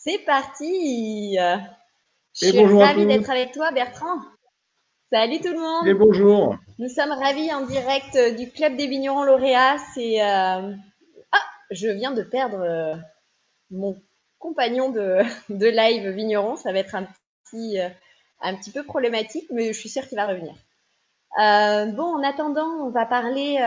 C'est parti. Je Et suis bonjour à ravie tous. d'être avec toi, Bertrand. Salut tout le Et monde. bonjour. Nous sommes ravis en direct du Club des vignerons lauréats. Je viens de perdre mon compagnon de live vigneron. Ça va être un petit peu problématique, mais je suis sûre qu'il va revenir. Bon, en attendant, on va parler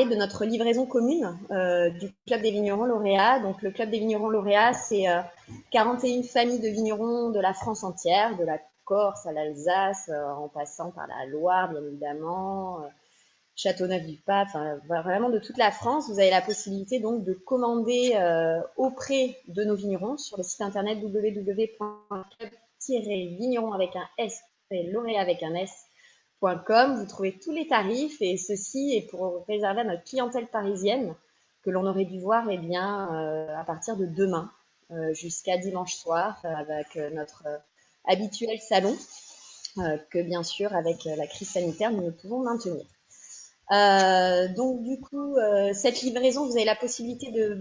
de notre livraison commune du Club des vignerons lauréats. Donc, le Club des vignerons lauréats, c'est 41 familles de vignerons de la France entière, de la Corse à l'Alsace, en passant par la Loire, bien évidemment, Châteauneuf-du-Pape, enfin, vraiment de toute la France. Vous avez la possibilité donc de commander auprès de nos vignerons sur le site internet www.club-vigneron avec un S, lauréat avec un S.com. Vous trouvez tous les tarifs et ceci est pour réserver à notre clientèle parisienne que l'on aurait dû voir à partir de demain jusqu'à dimanche soir avec notre habituel salon que bien sûr avec la crise sanitaire nous ne pouvons maintenir. Donc du coup, cette livraison, vous avez la possibilité de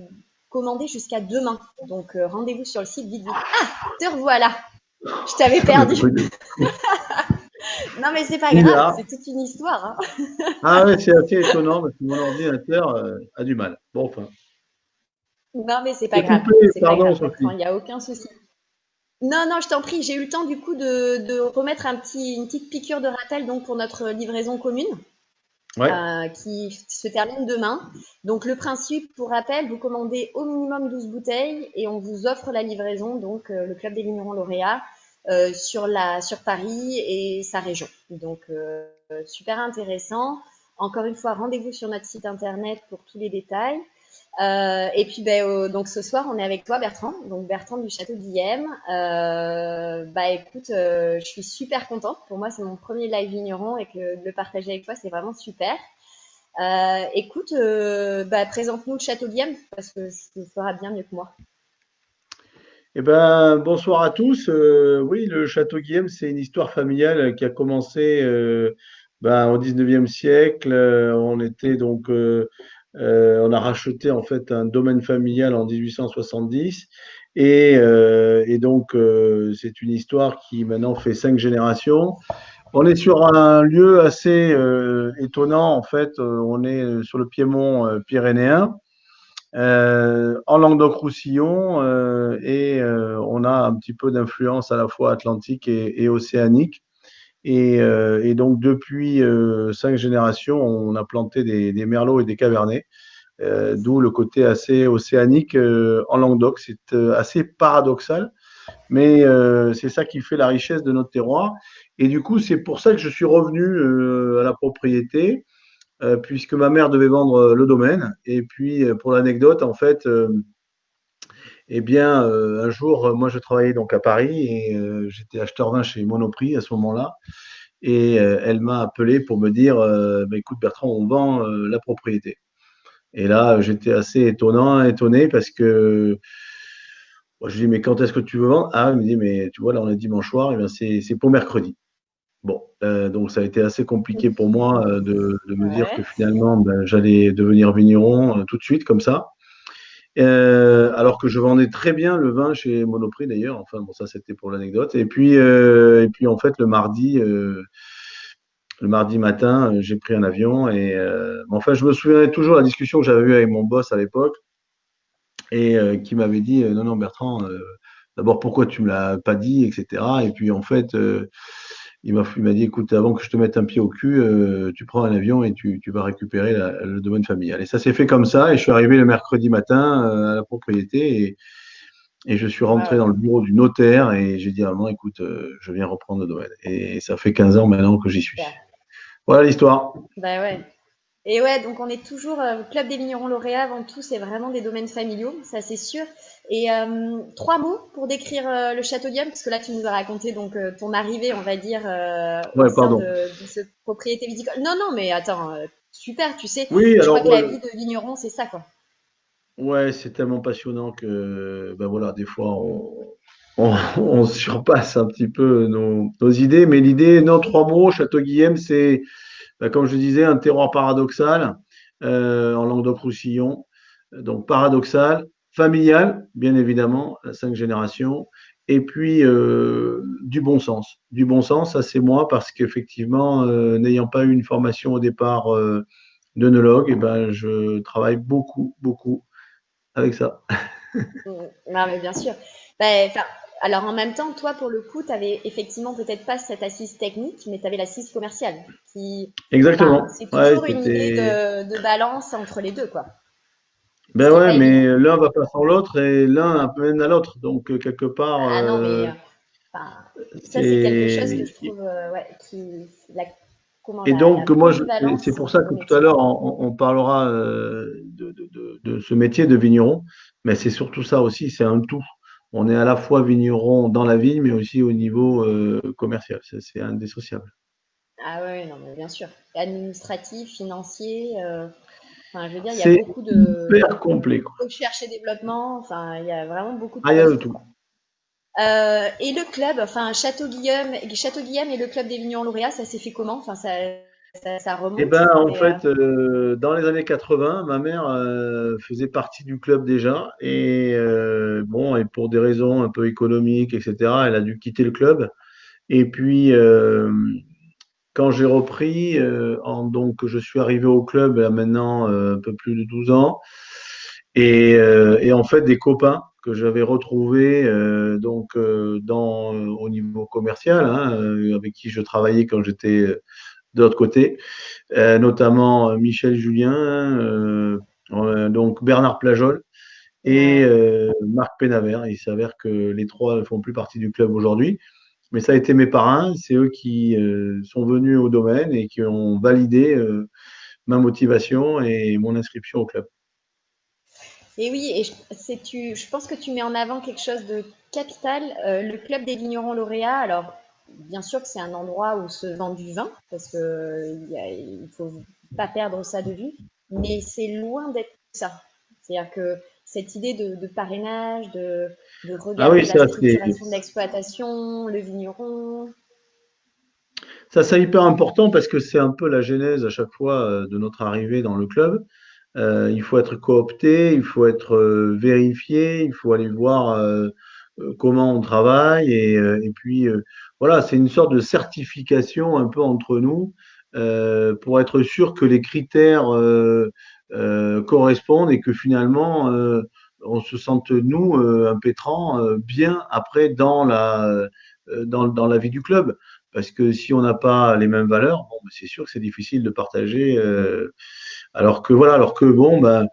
commander jusqu'à demain. Donc rendez-vous sur le site vite vite. Ah, te revoilà. Je t'avais Ça m'est perdu. pris Non mais c'est pas grave, bizarre. c'est toute une histoire. Hein. Ah ouais, c'est assez étonnant parce que mon ordinateur a du mal. Bon, enfin. Non mais c'est pas C'est grave, coupé, pardon, Bertrand, Sophie. il n'y a aucun souci. Non, non, je t'en prie, j'ai eu le temps du coup de remettre une petite piqûre de rappel donc pour notre livraison commune. Ouais. Qui se termine demain. Donc le principe, pour rappel, vous commandez au minimum 12 bouteilles et on vous offre la livraison, donc le Club des vignerons lauréats, sur Paris et sa région. Donc super intéressant. Encore une fois, rendez-vous sur notre site internet pour tous les détails. Et puis, donc ce soir, on est avec toi, Bertrand. Donc Bertrand du Château Guillem. Écoute, je suis super contente. Pour moi, c'est mon premier live vigneron et que de le partager avec toi, c'est vraiment super. Écoute, présente-nous le Château Guillem parce que tu le feras bien mieux que moi. Eh ben, bonsoir à tous. Oui, le château Guillaume, c'est une histoire familiale qui a commencé au 19e siècle. On a racheté en fait un domaine familial en 1870. C'est une histoire qui maintenant fait 5 générations. On est sur un lieu assez étonnant. En fait, on est sur le piémont pyrénéen, en Languedoc-Roussillon, on a un petit peu d'influence à la fois atlantique et océanique. Et donc, depuis 5 générations, on a planté des merlots et des cabernets, d'où le côté assez océanique en Languedoc. C'est assez paradoxal, mais c'est ça qui fait la richesse de notre terroir. Et du coup, c'est pour ça que je suis revenu à la propriété, puisque ma mère devait vendre le domaine. Et puis, pour l'anecdote, en fait, un jour, moi, je travaillais donc à Paris et j'étais acheteur vin chez Monoprix à ce moment-là. Et elle m'a appelé pour me dire, écoute Bertrand, on vend la propriété. Et là, j'étais assez étonné parce que moi, je lui dis, mais quand est-ce que tu veux vendre? Ah, elle me dit, mais tu vois, là, on est dimanche soir, et bien, c'est pour mercredi. Bon, donc ça a été assez compliqué pour moi de me dire que Ouais. finalement, j'allais devenir vigneron tout de suite comme ça. Alors que je vendais très bien le vin chez Monoprix d'ailleurs. Enfin, bon, ça c'était pour l'anecdote. Et puis en fait, le mardi matin, j'ai pris un avion enfin, je me souviens toujours de la discussion que j'avais eue avec mon boss à l'époque et qui m'avait dit non, non, Bertrand, d'abord pourquoi tu me l'as pas dit, etc. Et puis en fait, il m'a dit écoute, avant que je te mette un pied au cul, tu prends un avion et tu vas récupérer le domaine familial. Et ça s'est fait comme ça. Et je suis arrivé le mercredi matin à la propriété et je suis rentré Waouh. dans le bureau du notaire et j'ai dit à maman écoute, je viens reprendre le domaine. Et ça fait 15 ans maintenant que j'y suis. Super. Voilà l'histoire. Bah ouais. Et ouais, donc on est toujours Club des vignerons lauréats avant tout, c'est vraiment des domaines familiaux, ça c'est sûr. Et trois mots pour décrire le Château Guillaume, parce que là tu nous as raconté donc ton arrivée, on va dire, au Ouais, sein pardon. de cette propriété viticole. Non, non, mais attends, super, tu sais, Oui, je crois alors que moi, la vie de vigneron, c'est ça, quoi. ouais, c'est tellement passionnant que, ben voilà, des fois, on surpasse un petit peu nos idées, mais l'idée, non, 3 mots, Château-Guillem, c'est, ben, comme je disais, un terroir paradoxal en Languedoc-Roussillon. Donc, paradoxal, familial, bien évidemment, la 5 générations, et puis du bon sens. Du bon sens, ça c'est moi, parce qu'effectivement, n'ayant pas eu une formation au départ d'œnologue, eh ben, je travaille beaucoup, beaucoup avec ça. Non, mais bien sûr. Ben, enfin, alors en même temps, toi, pour le coup, tu avais effectivement peut-être pas cette assise technique, mais tu avais l'assise commerciale. Qui, enfin, Exactement. c'est Ouais, toujours une idée c'était. de balance entre les deux, quoi. Ce Ben qui est ouais, pas mais évident. l'un va pas sans l'autre et l'un amène à l'autre. Donc, quelque part, Ah non, mais enfin, ça, c'est quelque chose que c'est. je trouve, ouais, comment Et donc, la moi, polyvalence c'est pour ça entre vos que tout à métiers. l'heure, on parlera de ce métier de vigneron. Mais c'est surtout ça aussi, c'est un tout. On est à la fois vigneron dans la vigne, mais aussi au niveau commercial. C'est indissociable. Ah ouais, non, mais bien sûr. Administratif, financier, enfin, je veux dire, il y a C'est beaucoup hyper de complet, quoi. recherche et développement, enfin, il y a vraiment beaucoup de Ah, il y a de postes. tout. Et le club, enfin Château Guillaume et le club des Vignerons lauréats, ça s'est fait comment? Enfin, ça Eh remonte. ben, en Mais, fait, dans les années 80, ma mère faisait partie du club déjà. Et bon, et pour des raisons un peu économiques, etc., elle a dû quitter le club. Et puis, quand j'ai repris, donc je suis arrivé au club là, maintenant un peu plus de 12 ans. Et en fait, des copains que j'avais retrouvés au niveau commercial, hein, avec qui je travaillais quand j'étais de l'autre côté, notamment Michel Julien, donc Bernard Plajol et ouais. Marc Pénavert. Il s'avère que les trois ne font plus partie du club aujourd'hui, mais ça a été mes parrains. C'est eux qui sont venus au domaine et qui ont validé ma motivation et mon inscription au club. Et oui, et je pense que tu mets en avant quelque chose de capital, le club des Vignerons lauréats. Alors, bien sûr que c'est un endroit où se vend du vin, parce que il faut pas perdre ça de vue, mais c'est loin d'être ça. C'est-à-dire que cette idée de parrainage, de Ah oui, regarder la structuration de l'exploitation, le vigneron. ça c'est hyper important parce que c'est un peu la genèse à chaque fois de notre arrivée dans le club. Il faut être coopté, il faut être vérifié, il faut aller voir comment on travaille. Et puis, voilà, c'est une sorte de certification un peu entre nous pour être sûr que les critères correspondent et que finalement, on se sente, nous, impétrants, bien après dans la vie du club. Parce que si on n'a pas les mêmes valeurs, bon, ben, c'est sûr que c'est difficile de partager. Alors que bon, ben,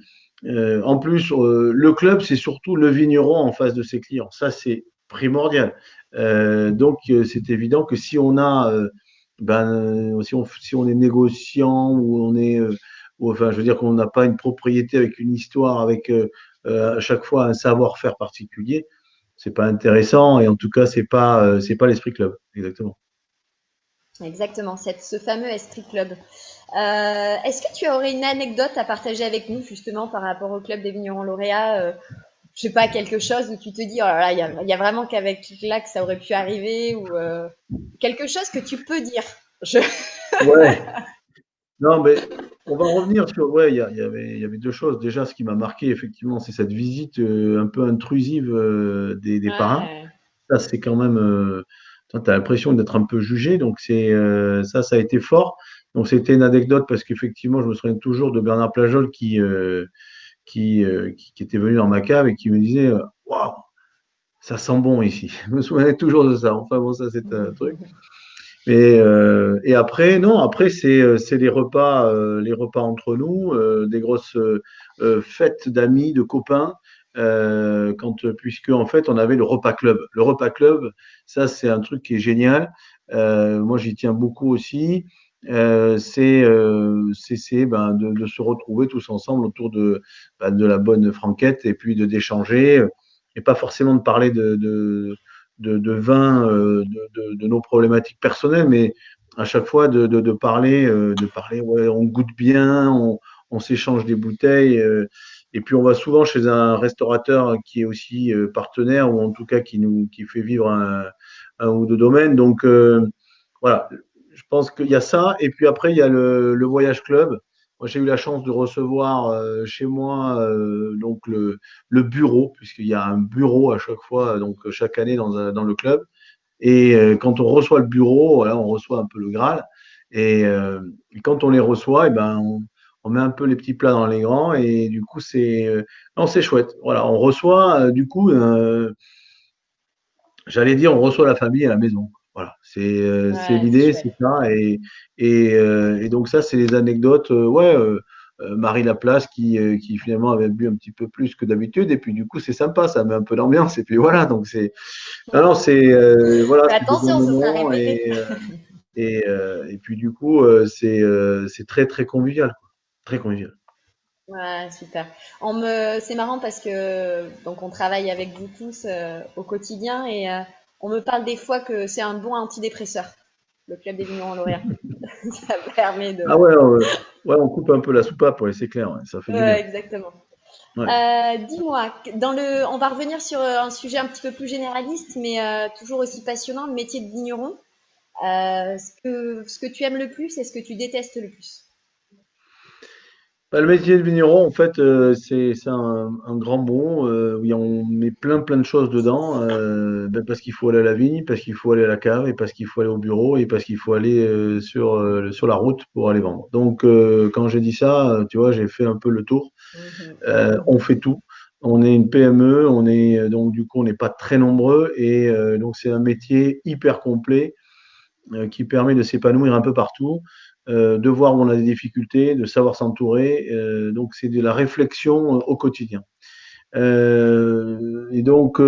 en plus, le club, c'est surtout le vigneron en face de ses clients. Ça, c'est primordial. Donc, c'est évident que si on a, si on est négociant ou on est, enfin, je veux dire qu'on n'a pas une propriété avec une histoire, avec à chaque fois un savoir-faire particulier, c'est pas intéressant et en tout cas, c'est pas l'esprit club. Exactement. Exactement, ce fameux esprit club. Est-ce que tu aurais une anecdote à partager avec nous justement par rapport au club des vignerons lauréats? Je sais pas, quelque chose où tu te dis, oh là là, il y a vraiment qu'avec là que ça aurait pu arriver ou quelque chose que tu peux dire. Je... Ouais. Non, mais on va revenir sur. Ouais, il y avait deux choses. Déjà, ce qui m'a marqué, effectivement, c'est cette visite un peu intrusive des parrains. Ouais, Ça, c'est quand même. Tu as l'impression d'être un peu jugé. Donc, ça a été fort. Donc, c'était une anecdote parce qu'effectivement, je me souviens toujours de Bernard Plajol qui était venu dans ma cave et qui me disait waouh, ça sent bon ici. Je me souviens toujours de ça. Enfin, bon, ça, c'est un truc. Et après, non, après, c'est les repas entre nous, des grosses fêtes d'amis, de copains, puisque en fait, on avait le repas club. Le repas club, ça, c'est un truc qui est génial. Moi, j'y tiens beaucoup aussi. Ben, de se retrouver tous ensemble autour de la bonne franquette et puis d'échanger, et pas forcément de parler de vin, de nos problématiques personnelles, mais à chaque fois de parler, ouais, on goûte bien, on s'échange des bouteilles, et puis on va souvent chez un restaurateur qui est aussi partenaire, ou en tout cas qui fait vivre un ou deux domaines. Donc voilà, je pense qu'il y a ça, et puis après il y a le voyage club. moi, j'ai eu la chance de recevoir chez moi donc le bureau, puisqu'il y a un bureau à chaque fois, donc chaque année dans le club. Et quand on reçoit le bureau, voilà, on reçoit un peu le Graal. Et quand on les reçoit, on met un peu les petits plats dans les grands. Et du coup, non, c'est chouette. Voilà, on reçoit, du coup, j'allais dire, on reçoit la famille à la maison. Voilà, c'est Ouais, c'est l'idée, chouette. c'est ça. Et donc, ça, c'est les anecdotes. Ouais, Marie Laplace qui finalement avait bu un petit peu plus que d'habitude. Et puis, du coup, c'est sympa, ça met un peu d'ambiance. Et puis voilà, donc non, non, voilà, Fais c'est des bons attention, ce sera moments répété. et puis du coup, c'est très très convivial, quoi. Très convivial. Ouais, super. C'est marrant parce que donc on travaille avec vous tous au quotidien et on me parle des fois que c'est un bon antidépresseur, le club des vignerons lauréats. Ça permet Ah de. ouais, ouais, on coupe un peu la soupape, ouais, c'est clair, ouais, ça fait du Ouais, bien. exactement. Ouais. Dis-moi, on va revenir sur un sujet un petit peu plus généraliste, mais toujours aussi passionnant, le métier de vigneron. Ce que tu aimes le plus et ce que tu détestes le plus. Bah, le métier de vigneron, en fait, c'est un grand mot. Où on met plein de choses dedans, ben, parce qu'il faut aller à la vigne, parce qu'il faut aller à la cave, et parce qu'il faut aller au bureau, et parce qu'il faut aller sur la route pour aller vendre. Donc, quand j'ai dit ça, tu vois, j'ai fait un peu le tour. Mhm. On fait tout. On est une PME, donc du coup on n'est pas très nombreux et donc c'est un métier hyper complet qui permet de s'épanouir un peu partout, de voir où on a des difficultés, de savoir s'entourer. Donc c'est de la réflexion au quotidien. Et donc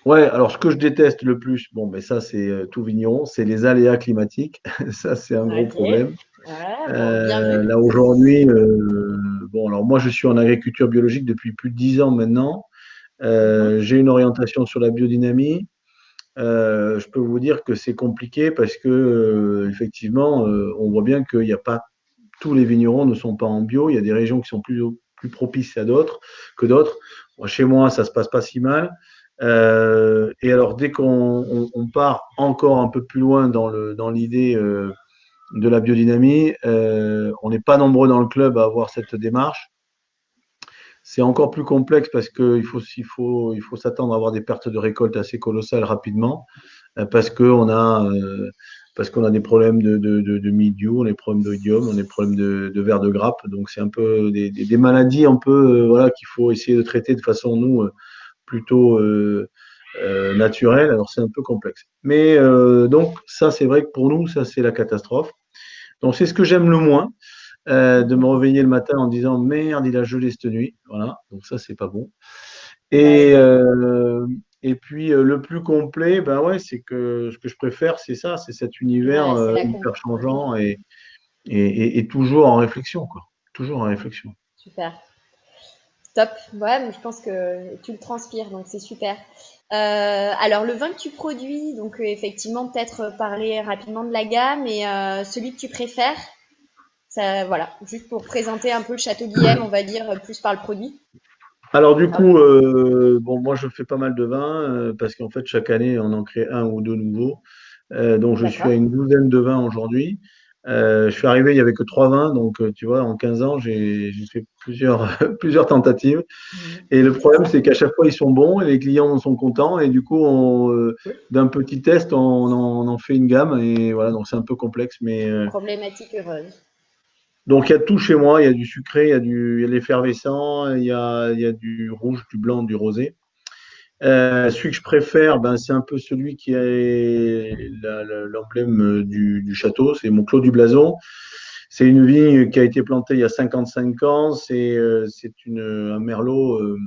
ouais, alors ce que je déteste le plus, bon, mais ça c'est tout vigneron, c'est les aléas climatiques. Ça c'est un gros Ok. problème. Ouais, bon, bien vu. Là aujourd'hui, bon alors moi je suis en agriculture biologique depuis plus de 10 ans maintenant. Mhm. J'ai une orientation sur la biodynamie. Je peux vous dire que c'est compliqué parce que effectivement, on voit bien qu'il n'y a pas tous les vignerons ne sont pas en bio. Il y a des régions qui sont plus propices à d'autres que d'autres. Bon, chez moi, ça se passe pas si mal. Et alors, dès qu'on part encore un peu plus loin dans l'idée de la biodynamie, on n'est pas nombreux dans le club à avoir cette démarche. C'est encore plus complexe parce qu'il faut s'attendre à avoir des pertes de récolte assez colossales rapidement, parce parce qu'on a des problèmes de mildiou, on a des problèmes d'oïdium, on a des problèmes de vers de grappe. Donc c'est un peu des maladies un peu voilà qu'il faut essayer de traiter de façon nous plutôt naturelle. Alors c'est un peu complexe. Mais donc ça c'est vrai que pour nous ça c'est la catastrophe. Donc c'est ce que j'aime le moins de me réveiller le matin en disant merde, il a gelé cette nuit. Voilà, donc ça, c'est pas bon. Et, Ouais, euh, et puis, le plus complet, ben ouais, c'est que ce que je préfère, c'est ça, c'est cet univers ouais, c'est la hyper Mhm. changeant et toujours en réflexion, quoi. Toujours en réflexion. Super. Top. Ouais, mais je pense que tu le transpires, donc c'est super. Alors, le vin que tu produis, donc effectivement, peut-être parler rapidement de la gamme et celui que tu préfères. Ça, voilà, juste pour présenter un peu le Château Guillem, on va dire plus par le produit. Alors du coup, Rapidement. bon, moi je fais pas mal de vins parce qu'en fait chaque année on en crée un ou deux nouveaux. Donc je suis à D'accord. une douzaine de vins aujourd'hui. Je suis arrivé, il y avait que trois vins, donc tu vois, en 15 ans j'ai fait plusieurs plusieurs tentatives. Mhm. Et le C'est problème ça. c'est qu'à chaque fois ils sont bons et les clients sont contents et du coup d'un petit test on en fait une gamme et voilà donc c'est un peu complexe mais Problématique heureuse. donc il y a tout chez moi, il y a du sucré, il y a de l'effervescent, il y a du rouge, du blanc, du rosé. Celui que je préfère, ben, c'est un peu celui qui est l'emblème du château, c'est mon Clos du Blason. C'est une vigne qui a été plantée il y a 55 ans. Un merlot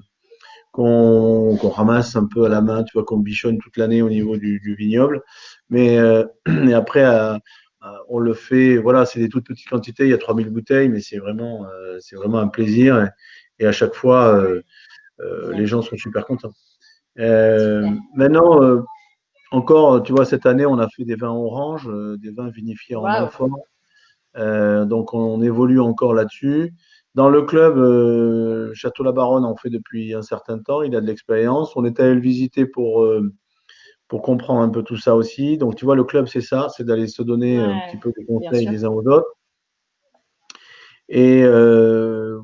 qu'on ramasse un peu à la main, tu vois, qu'on bichonne toute l'année au niveau du vignoble. Mais et après, on le fait, voilà, c'est des toutes petites quantités, il y a 3000 bouteilles, mais c'est vraiment un plaisir. Et à chaque fois, les Ouais, gens sont super contents. super. Maintenant, encore, tu vois, cette année, on a fait des vins oranges, des vins vinifiés en Waouh. amphore. Donc, on évolue encore là-dessus. Dans le club, Château-la-Baronne en fait depuis un certain temps. Il a de l'expérience. On est allé le visiter pour comprendre un peu tout ça aussi. Donc, tu vois, le club, c'est ça, c'est d'aller se donner un petit Ouais, peu des bien conseils sûr. les uns aux autres. Et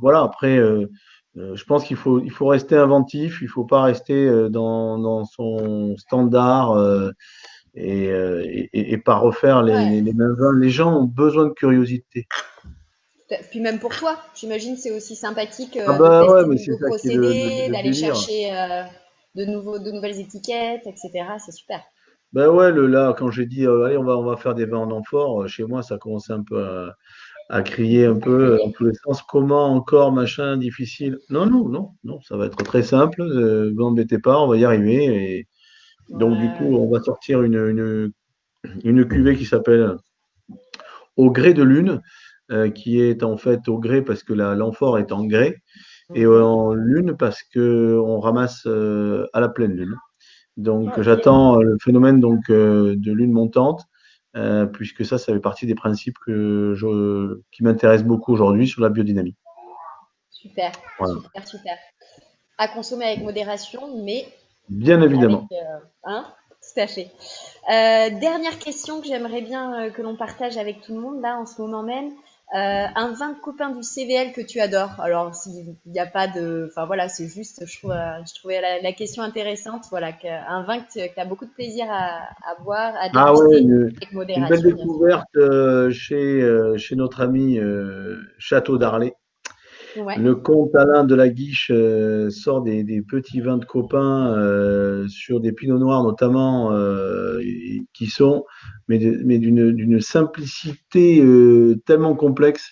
voilà, après, je pense il faut rester inventif, il faut pas rester dans son standard et pas refaire Ouais. les mêmes vins. Les gens ont besoin de curiosité. Puis même pour toi, j'imagine c'est aussi sympathique Ah de bah ouais, tester de mais c'est nouveaux ça qui est procédés, le d'aller délire. chercher de nouvelles étiquettes, etc. C'est super. Ben ouais, là, quand j'ai dit, allez, on va faire des vins en amphore, chez moi, ça commençait un peu à crier un À peu dans crier. tous les sens. Comment encore, machin, difficile? Non, non, non, non, ça va être très simple. Vous embêtez pas, on va y arriver. Et donc, du coup, Ouais. on va sortir une cuvée qui s'appelle Au gré de lune, qui est en fait au gré parce que l'amphore est en grès et Mhm. en lune parce que on ramasse à la pleine lune. Donc, Ok. j'attends le phénomène donc, de lune montante, puisque ça fait partie des principes qui m'intéressent beaucoup aujourd'hui sur la biodynamie. Super, Voilà. super, super. À consommer avec modération, mais Bien avec, évidemment. hein, tout à fait. Dernière question que j'aimerais bien que l'on partage avec tout le monde là en ce moment même. Un vin de copain du CVL que tu adores. Alors s'il n'y a pas de, enfin voilà, c'est juste, je trouvais la question intéressante. Voilà, un vin que tu as beaucoup de plaisir à boire, à Ah ouais, déguster avec une belle modération, bien sûr. découverte chez notre ami Château d'Arlet. Ouais, Le comte Alain de la Guiche sort des petits vins de copain sur des pinots noirs notamment qui sont mais d'une simplicité tellement complexe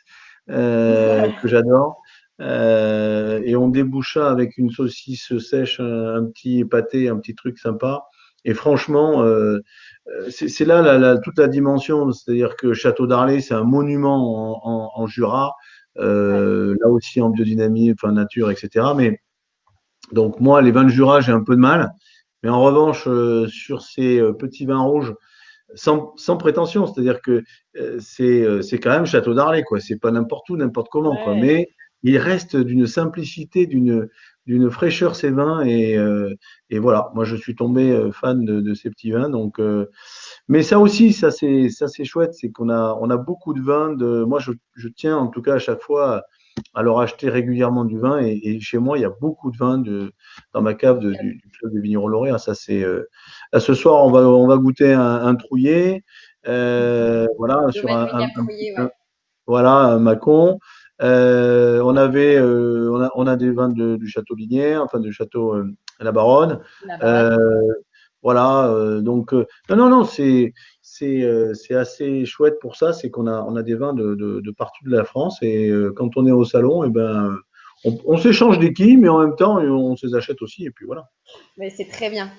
que j'adore. Et on déboucha avec une saucisse sèche, un petit pâté, un petit truc sympa. Et franchement, c'est là toute la dimension. C'est-à-dire que Château d'Arlet, c'est un monument en Jura ouais, là aussi en biodynamie, enfin nature, etc. Mais donc moi, les vins de Jura, j'ai un peu de mal. Mais en revanche, sur ces petits vins rouges, sans prétention, c'est-à-dire que c'est quand même Château d'Arlet, quoi. C'est pas n'importe où, n'importe comment, quoi. ouais. Mais il reste d'une simplicité, d'une fraîcheur ces vins et voilà. Moi, je suis tombé fan de ces petits vins, donc. Mais ça aussi, ça c'est chouette, c'est on a beaucoup de vins de. Moi, je tiens en tout cas à chaque fois à leur acheter régulièrement du vin et chez moi, il y a beaucoup de vins dans ma cave du club des vignerons lauréats. Ça c'est. Là, ce soir, on va goûter un trouillé, voilà, sur Domaine William Trouillet, ouais. voilà, un Mâcon. On a des vins du château Linière, enfin du château La Baronne. La Baronne. Euh, voilà, donc non, non, non, c'est assez chouette pour ça, c'est on a des vins de partout de la France et quand on est au salon, et ben on s'échange des quilles, mais en même temps on se les achète aussi et puis voilà. Mais c'est très bien.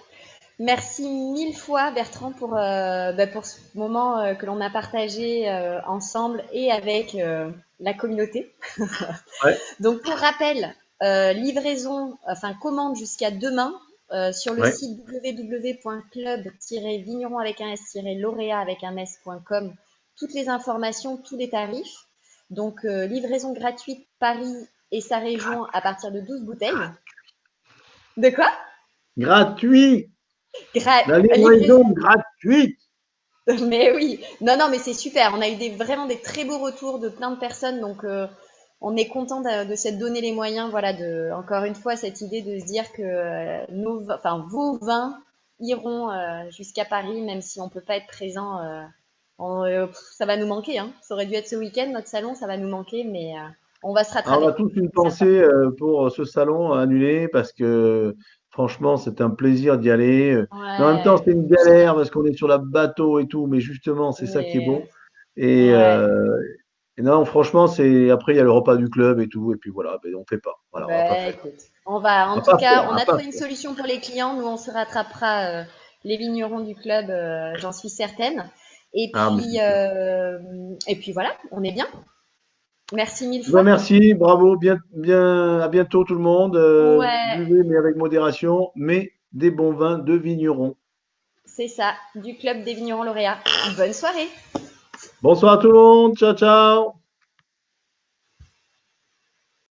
Merci mille fois Bertrand pour ce moment que l'on a partagé ensemble et avec la communauté. Ouais, Donc pour rappel, livraison, enfin commande jusqu'à demain sur le ouais. site www.club-vigneron avec un s-lauréat avec un s.com. Toutes les informations, tous les tarifs. Donc livraison gratuite Paris et sa région à partir de 12 bouteilles. De quoi? Gratuit, la livraison Livraison. gratuite. Mais oui, non, non, mais c'est super. On a eu vraiment des très beaux retours de plein de personnes, donc on est content de s'être donné les moyens, voilà, encore une fois, cette idée de se dire que enfin, vos vins iront jusqu'à Paris, même si on peut pas être présent. Ça va nous manquer, hein. Ça aurait dû être ce week-end, notre salon, ça va nous manquer, mais on va se Alors, on rattraper, a tous une certain. pensée pour ce salon annulé parce que franchement, c'est un plaisir d'y aller. Mais en même temps, Ouais, c'est une galère parce qu'on est sur la bateau et tout. Mais justement, c'est ça qui est mais beau. Et, ouais. et non, franchement, c'est après il y a le repas du club et tout. Et puis voilà, ben, on fait pas. Voilà, on va pas Ben, faire. écoute, on va, On en va tout pas cas, faire. On on va a pas trouvé une faire. solution pour les clients. Nous, on se rattrapera, les vignerons du club, j'en suis certaine. Ah, mais c'est sûr. Et puis voilà, on est bien. Merci mille Ben, fois. merci, bravo, à bientôt tout le monde. Ouais, Buvez, mais avec modération, mais des bons vins de vignerons. c'est ça, du club des vignerons lauréats. Bonne soirée. Bonsoir à tout le monde. Ciao, ciao.